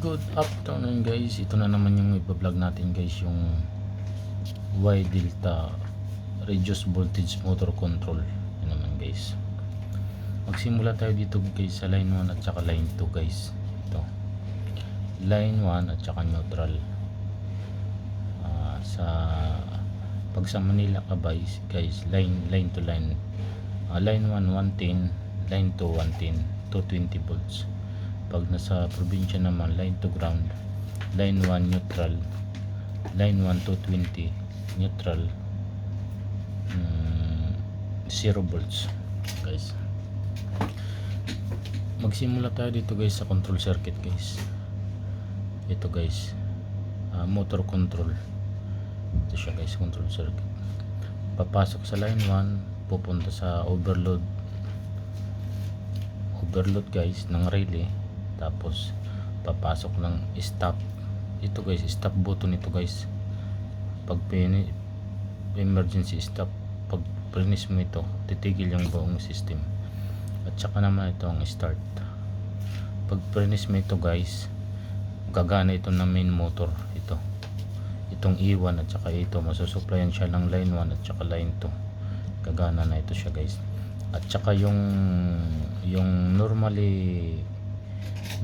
Good afternoon guys, ito na naman yung ipa-vlog natin guys, yung Y Delta reduced voltage motor control. Yan naman guys, magsimula tayo dito guys sa line 1 at saka line 2 guys. Ito line 1 at saka neutral. Sa pag sa Manila ka guys, line to line, line 1 110, line 2 110, 220 volts. Pag nasa probinsya naman, line to ground, line 1 neutral, line 1 220 neutral, 0 volts guys. Magsimula tayo dito guys sa control circuit guys. Ito guys, motor control. Ito siya guys, control circuit. Papasok sa line 1, pupunta sa overload guys ng relay, tapos papasok ng stop. Ito guys, stop button ito guys. Pag emergency stop, pag prinis mo ito, titigil yung buong system. At saka naman ito ang start. Pag prinis mo ito guys, gagana ito ng main motor. Itong E1 at saka ito, masusuplayan siya ng line 1 at saka line 2. Gagana na ito siya guys. At saka yung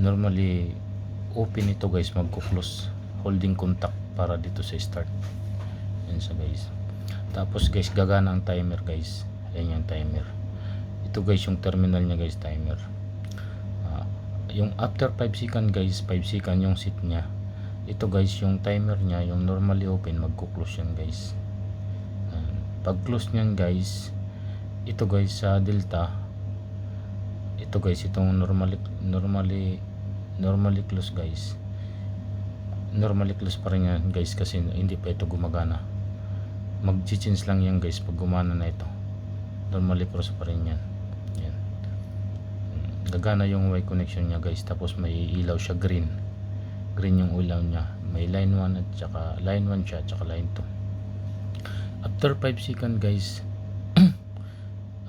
normally open ito guys, magko-close, holding contact para dito sa start. Yan siya guys. Tapos guys, gagana ang timer guys. Ayan yung timer. Ito guys yung terminal niya guys, timer. Yung after 5 second guys, 5 second yung set niya. Ito guys yung timer niya, yung normally open, magko-close yan guys. Pag close niyan guys, ito guys sa delta, ito guys, itong normally close guys, normally close pa rin yan guys, kasi hindi pa ito gumagana. Mag-change lang yan guys pag gumana na ito. Normally close pa rin yan. Yan, gagana yung Y connection niya guys. Tapos may ilaw siya, green yung ilaw niya. May line 1 at saka line 1 siya at saka line 2. After 5 second guys,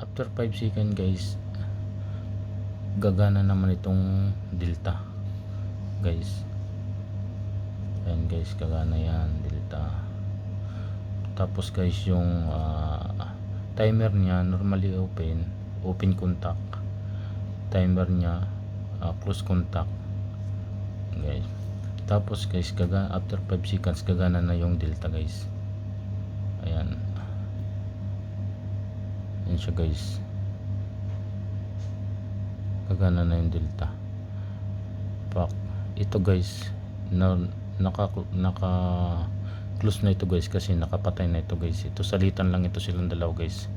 after 5 second guys, gagana naman itong delta guys. Ayan guys, gagana yan, delta. Tapos guys yung timer niya, normally open contact. Timer niya, close contact guys. Tapos guys, after 5 seconds, gagana na yung delta guys. Ayan. Yan siya guys, gagana na yung delta. Ito guys, naka close na ito guys, kasi nakapatay na ito guys. Ito salitan lang ito silang dalaw guys.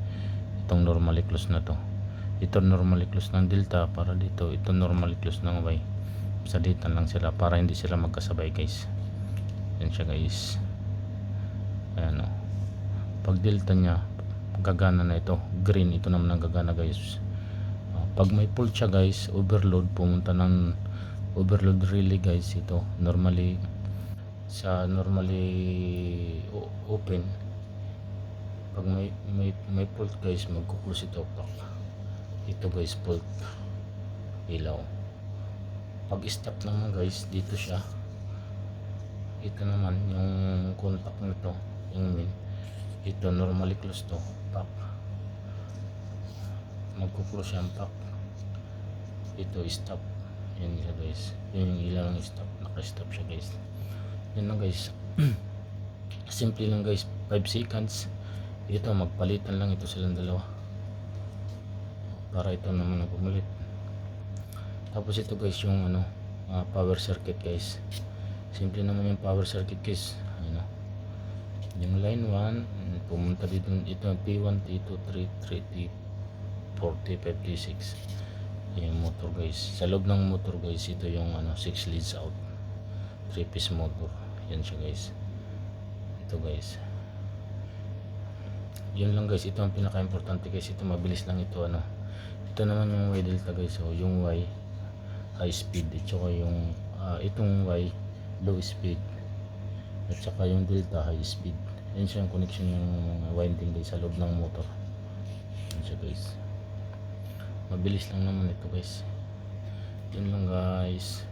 Itong normally close na to, ito normally close ng delta para dito, ito normally close ng Y. Salitan lang sila para hindi sila magkasabay guys. Yan siya guys. Ayan o, pag delta nya, gagana na ito, green. Ito naman ang gagana guys. Pag may pull siya guys, overload, pumunta ng overload relay guys. Ito normally open. Pag may pull guys, magkuklose ito. Ito guys, pull, ilaw. Pag stop naman guys, dito siya. Ito naman yung contact nito, yung main. Ito normally close to, pack. Magkuklose yung pack. Ito stop. Yan siya guys. Yun yung ilaw ng stop. Naka-stop siya guys. Yan lang guys. Simple lang guys. 5 seconds. Ito, magpalitan lang ito silang dalawa. Para ito naman ang pumalit. Tapos ito guys yung power circuit guys. Simple naman yung power circuit guys. Yung line 1 pumunta dito, ito T1, T2, 3, T4, T5, T6. Yung motor guys. Sa loob ng motor guys, ito yung 6 leads out, 3 piece motor. Yan siya guys. Ito guys. Yun lang guys, ito ang pinaka importante guys. Ito mabilis lang ito Ito naman yung Y delta guys. So yung Y high speed, at saka yung itong Y low speed, at saka yung delta high speed. Yan siya yung connection yung winding guys sa loob ng motor. Yan siya guys. Mabilis lang naman ito guys. Yun lang guys.